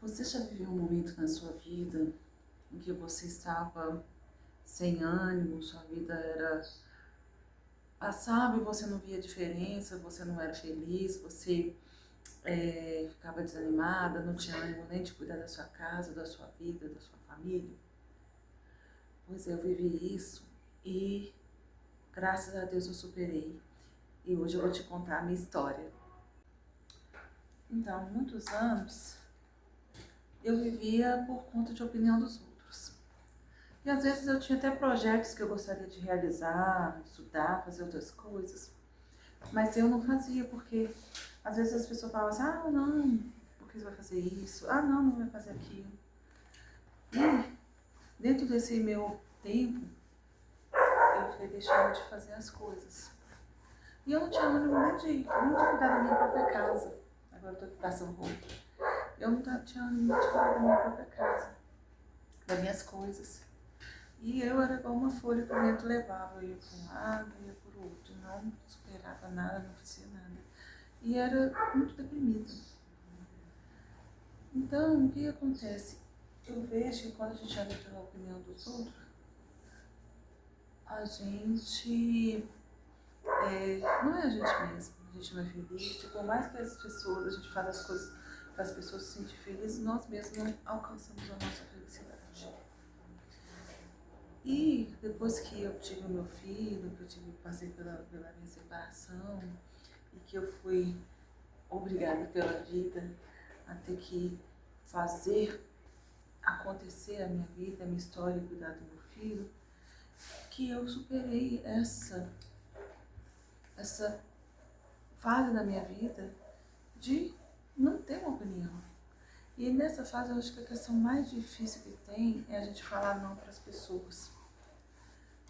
Você já viveu um momento na sua vida em que você estava sem ânimo, sua vida era passava e você não via diferença, você não era feliz, você ficava desanimada, não tinha ânimo nem de cuidar da sua casa, da sua vida, da sua família? Pois é, eu vivi isso e graças a Deus eu superei. E hoje eu vou te contar a minha história. Então, muitos anos eu vivia por conta de opinião dos outros. E às vezes eu tinha até projetos que eu gostaria de realizar, estudar, fazer outras coisas. Mas eu não fazia porque às vezes as pessoas falavam assim, ah não, por que você vai fazer isso? Ah não, não vai fazer aquilo. E dentro desse meu tempo, eu fui deixando de fazer as coisas. E eu não tinha ânimo nem de cuidar da minha própria casa. Agora eu tô passando roupa. Eu não tinha ânimo de cuidar da minha própria casa, das minhas coisas. E eu era igual uma folha que o vento levava, eu ia para um lado, eu ia para o outro, não superava nada, não fazia nada. E era muito deprimida. Então, o que acontece? Eu vejo que quando a gente anda pela opinião dos outros, a gente não é a gente mesmo, a gente não é feliz. E por mais que as pessoas, a gente faz as coisas para as pessoas se sentirem felizes, nós mesmos não alcançamos a nossa felicidade. E depois que eu tive o meu filho, que eu passei pela minha separação e que eu fui obrigada pela vida a ter que fazer acontecer a minha vida, a minha história, cuidar do meu filho, que eu superei essa fase da minha vida de não ter uma opinião. E nessa fase eu acho que a questão mais difícil que tem é a gente falar não para as pessoas.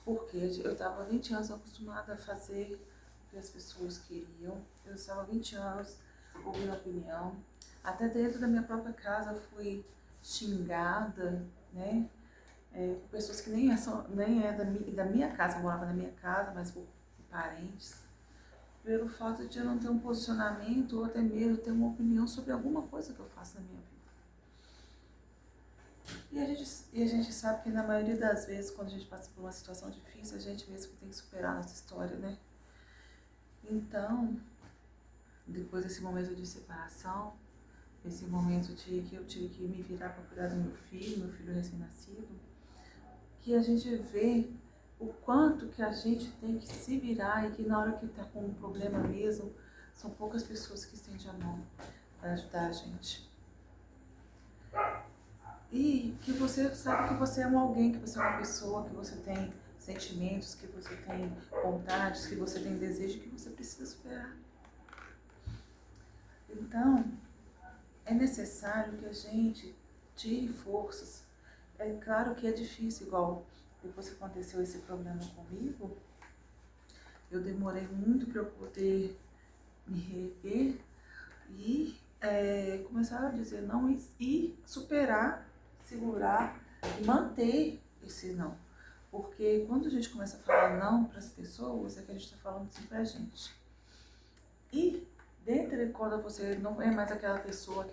Porque eu estava 20 anos acostumada a fazer o que as pessoas queriam. Eu estava 20 anos ouvindo opinião. Até dentro da minha própria casa eu fui xingada, né? Por pessoas que nem é da minha casa, morava na minha casa, mas por parentes. Pelo fato de eu não ter um posicionamento ou até mesmo ter uma opinião sobre alguma coisa que eu faço na minha vida. E a gente sabe que na maioria das vezes, quando a gente passa por uma situação difícil, a gente mesmo que tem que superar a nossa história, né? Então, depois desse momento de separação, esse momento de que eu tive que me virar para cuidar do meu filho recém-nascido, que a gente vê o quanto que a gente tem que se virar e que na hora que está com um problema mesmo, são poucas pessoas que estendem a mão para ajudar a gente. E que você sabe que você é alguém, que você é uma pessoa, que você tem sentimentos, que você tem vontades, que você tem desejo, que você precisa superar. Então, é necessário que a gente tire forças. É claro que é difícil, igual depois que aconteceu esse problema comigo, eu demorei muito para eu poder me reerguer e começar a dizer não e superar, segurar e manter esse não. Porque quando a gente começa a falar não para as pessoas, é que a gente está falando sim para a gente. E dentro de quando você não é mais aquela pessoa,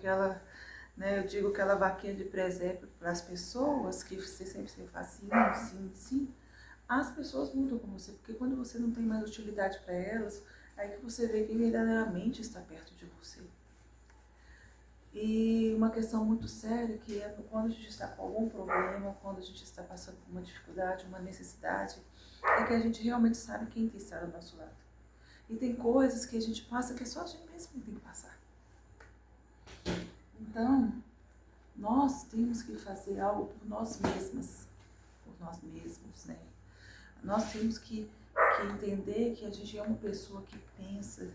eu digo aquela vaquinha de presépio para as pessoas, que você sempre fala sim, sim, sim, as pessoas mudam com você, porque quando você não tem mais utilidade para elas, aí que você vê quem verdadeiramente está perto de você. E uma questão muito séria que é quando a gente está com algum problema, quando a gente está passando por uma dificuldade, uma necessidade, é que a gente realmente sabe quem está do nosso lado. E tem coisas que a gente passa que é só a gente mesmo que tem que passar. Então, nós temos que fazer algo por nós mesmos, né? Nós temos que entender que a gente é uma pessoa que pensa,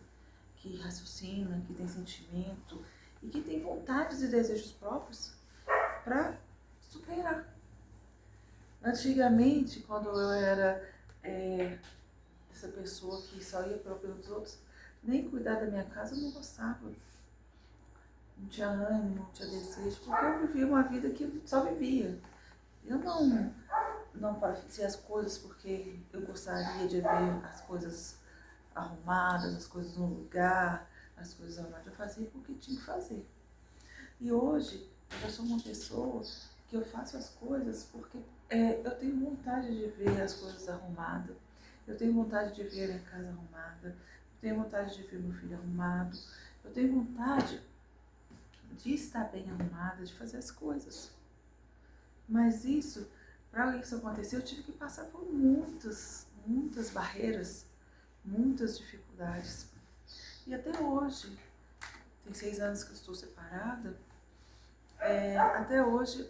que raciocina, que tem sentimento e que tem vontades e desejos próprios para superar. Antigamente, quando eu era essa pessoa que só ia pelo dos outros, nem cuidar da minha casa eu não gostava. Não tinha ânimo, não tinha desejo, porque eu vivia uma vida que só vivia. Eu não fazia as coisas porque eu gostaria de ver as coisas arrumadas, as coisas no lugar, as coisas arrumadas. Eu fazia porque tinha que fazer. E hoje Eu já sou uma pessoa que eu faço as coisas porque eu tenho vontade de ver as coisas arrumadas. Eu tenho vontade de ver a minha casa arrumada. Eu tenho vontade de ver meu filho arrumado. Eu tenho vontade de estar bem arrumada, de fazer as coisas. Mas isso, para isso acontecer, eu tive que passar por muitas barreiras, muitas dificuldades. E até hoje, tem 6 anos que eu estou separada, até hoje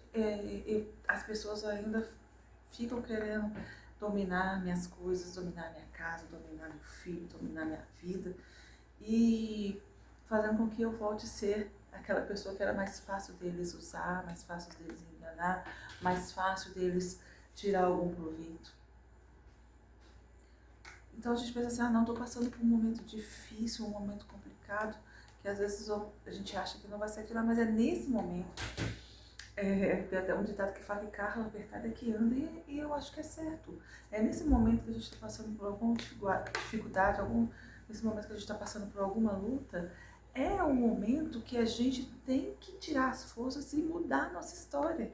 as pessoas ainda ficam querendo dominar minhas coisas, dominar minha casa, dominar meu filho, dominar minha vida e fazendo com que eu volte a ser aquela pessoa que era mais fácil deles usar, mais fácil deles enganar, mais fácil deles tirar algum proveito. Então a gente pensa assim, não, estou passando por um momento difícil, um momento complicado, que às vezes a gente acha que não vai sair de lá, mas é nesse momento. Tem até um ditado que fala que carro apertado é que anda, e eu acho que é certo. É nesse momento que a gente está passando por alguma dificuldade, nesse momento que a gente está passando por alguma luta, é o momento que a gente tem que tirar as forças e mudar a nossa história.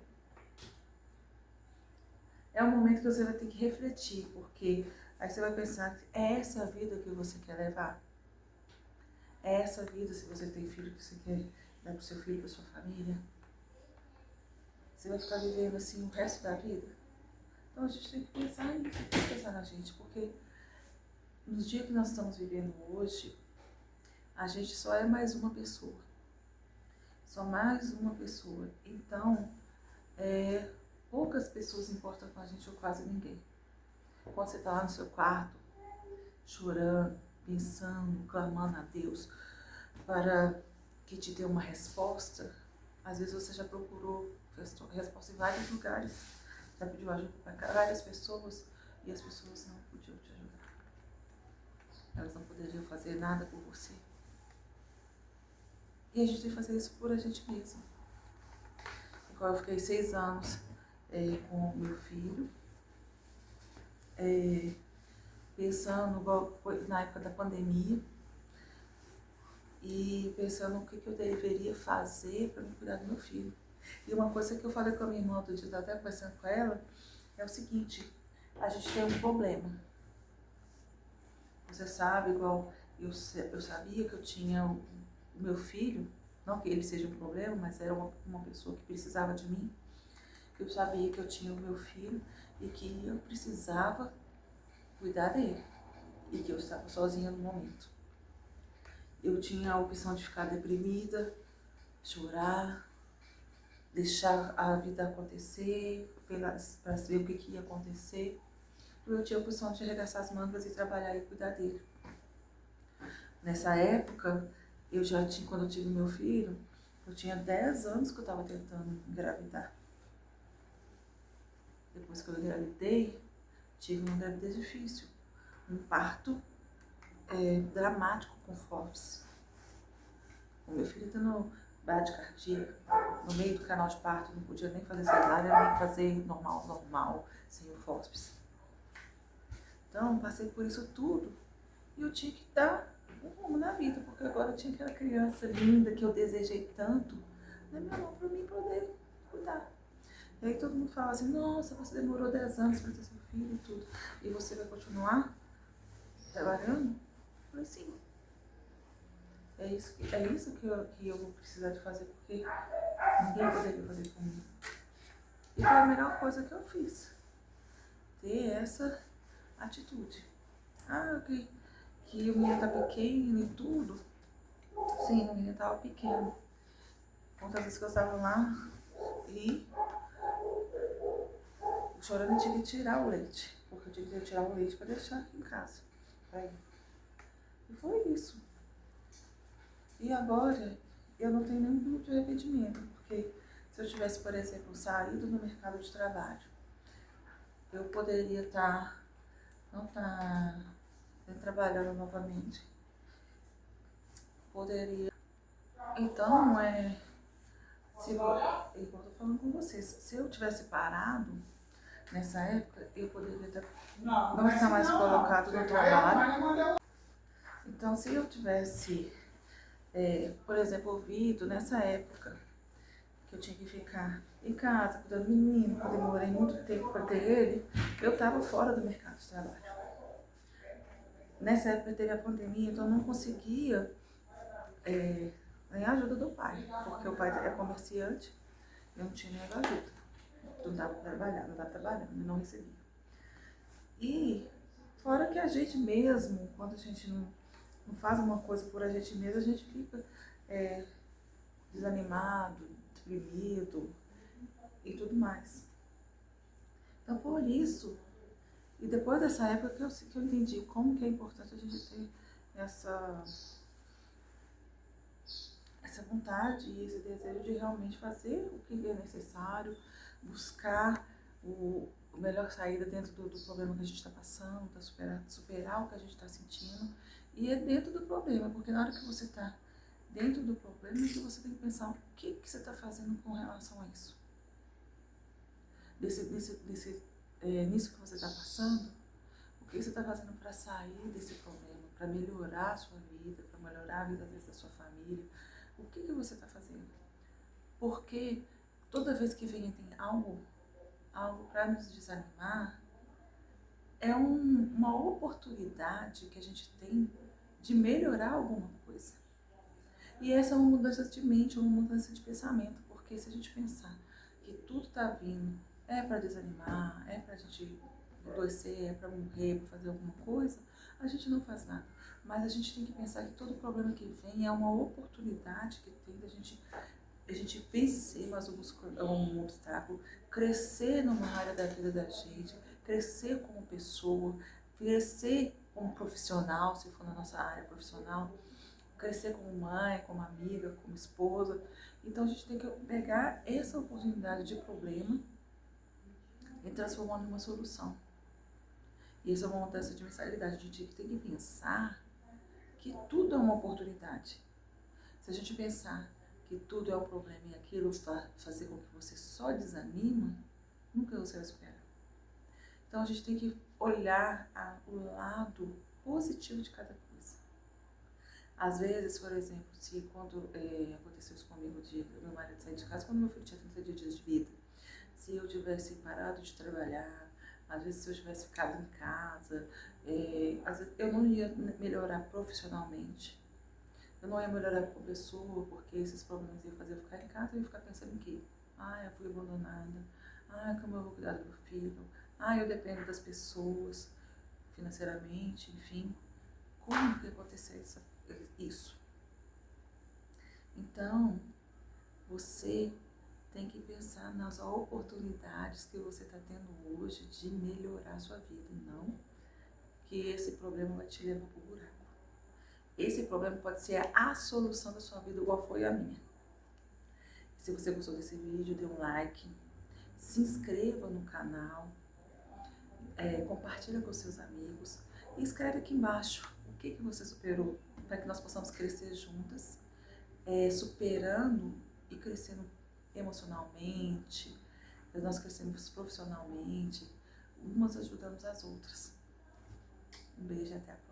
É o momento que você vai ter que refletir, porque aí você vai pensar, é essa a vida que você quer levar? É essa vida, se você tem filho, que você quer dar para o seu filho, para sua família? Você vai ficar vivendo assim o resto da vida? Então a gente tem que pensar nisso, tem que pensar na gente, porque nos dias que nós estamos vivendo hoje, a gente só é mais uma pessoa. Só mais uma pessoa. Então, poucas pessoas importam com a gente ou quase ninguém. Quando você está lá no seu quarto, chorando, pensando, clamando a Deus para que te dê uma resposta, às vezes você já procurou resposta em vários lugares, já pediu ajuda para várias pessoas e as pessoas não podiam te ajudar. Elas não poderiam fazer nada por você. E a gente tem que fazer isso por a gente mesmo. Igual eu fiquei 6 anos com o meu filho, pensando, igual foi na época da pandemia, e pensando o que eu deveria fazer para me cuidar do meu filho. E uma coisa que eu falei com a minha irmã outro dia, até conversando com ela, é o seguinte, a gente tem um problema. Você sabe, igual eu sabia que eu tinha o meu filho, não que ele seja um problema, mas era uma pessoa que precisava de mim. Eu sabia que eu tinha o meu filho e que eu precisava cuidar dele e que eu estava sozinha no momento. Eu tinha a opção de ficar deprimida, chorar, deixar a vida acontecer, para ver o que ia acontecer. Eu tinha a opção de arregaçar as mangas e trabalhar e cuidar dele. Nessa época, quando eu tive meu filho, eu tinha 10 anos que eu estava tentando engravidar. Depois que eu engravidei, tive uma gravidez difícil, um parto dramático com forceps. O meu filho tendo bradicardia, no meio do canal de parto, não podia nem fazer cesárea, nem fazer normal, sem o forceps. Então, passei por isso tudo e eu tinha que dar um rumo na vida, porque agora eu tinha aquela criança linda que eu desejei tanto na minha mão para mim poder cuidar. E aí todo mundo fala assim, nossa, você demorou 10 anos para ter seu filho e tudo, e você vai continuar trabalhando? Eu falei, sim. É isso que eu vou precisar de fazer, porque ninguém poderia fazer comigo. E foi a melhor coisa que eu fiz. Ter essa atitude. Que o menino tá pequeno e tudo. Sim, o menino tava pequeno. Quantas vezes que eu estava lá e chorando, eu tive que tirar o leite. Porque eu tive que tirar o leite para deixar aqui em casa. E foi isso. E agora, eu não tenho nenhum tipo de arrependimento, porque se eu tivesse, por exemplo, saído do mercado de trabalho, eu poderia não estar trabalhando novamente. Poderia. Então, igual eu tô falando com vocês, se eu tivesse parado nessa época, eu poderia não estar mais colocado no trabalho. Então, se eu tivesse, por exemplo, ouvido nessa época que eu tinha que ficar em casa, cuidando do menino, que eu demorei muito tempo para ter ele, eu estava fora do mercado de trabalho. Nessa época teve a pandemia, então eu não conseguia ganhar ajuda do pai, porque o pai é comerciante, eu não tinha nenhuma ajuda. Não dava para trabalhar, não estava trabalhando, eu não recebia. E fora que a gente mesmo, quando a gente não faz uma coisa por a gente mesmo, a gente fica desanimado, deprimido e tudo mais. Então por isso, e depois dessa época que eu entendi como que é importante a gente ter essa vontade e esse desejo de realmente fazer o que é necessário, buscar a melhor saída dentro do problema que a gente está passando, para superar o que a gente está sentindo. E é dentro do problema, porque na hora que você está dentro do problema, que você tem que pensar o que você está fazendo com relação a isso. Nisso que você está passando, o que você está fazendo para sair desse problema, para melhorar a sua vida, para melhorar a vida da sua família. O que você está fazendo? Porque toda vez que vem tem algo para nos desanimar, é uma oportunidade que a gente tem de melhorar alguma coisa. E essa é uma mudança de mente, uma mudança de pensamento, porque se a gente pensar que tudo está vindo, é para desanimar, é para a gente adoecer, é para morrer, para fazer alguma coisa, a gente não faz nada. Mas a gente tem que pensar que todo problema que vem é uma oportunidade que tem da gente vencer mais um obstáculo, crescer numa área da vida da gente, crescer como pessoa, crescer como profissional, se for na nossa área profissional, crescer como mãe, como amiga, como esposa. Então a gente tem que pegar essa oportunidade de problema e transformar numa solução. E isso é uma mudança de mentalidade. A gente tem que pensar que tudo é uma oportunidade. Se a gente pensar que tudo é um problema e aquilo fazer com que você só desanima, nunca você vai superar. Então a gente tem que olhar o lado positivo de cada coisa. Às vezes, por exemplo, se quando aconteceu isso comigo, meu marido sair de casa, quando meu filho tinha 30 dias de vida, se eu tivesse parado de trabalhar, às vezes se eu tivesse ficado em casa, às vezes eu não ia melhorar profissionalmente. Eu não ia melhorar como pessoa, porque esses problemas iam fazer eu ficar em casa e eu ia ficar pensando em quê? Eu fui abandonada. Como eu vou cuidar do meu filho? Eu dependo das pessoas, financeiramente, enfim. Como que aconteceu isso? Então, você tem que pensar nas oportunidades que você está tendo hoje de melhorar a sua vida, não que esse problema vai te levar para o buraco. Esse problema pode ser a solução da sua vida, igual foi a minha. Se você gostou desse vídeo, dê um like, se inscreva no canal, compartilha com seus amigos e escreve aqui embaixo o que você superou, para que nós possamos crescer juntas, superando e crescendo emocionalmente, nós crescemos profissionalmente, umas ajudamos as outras. Um beijo e até a próxima.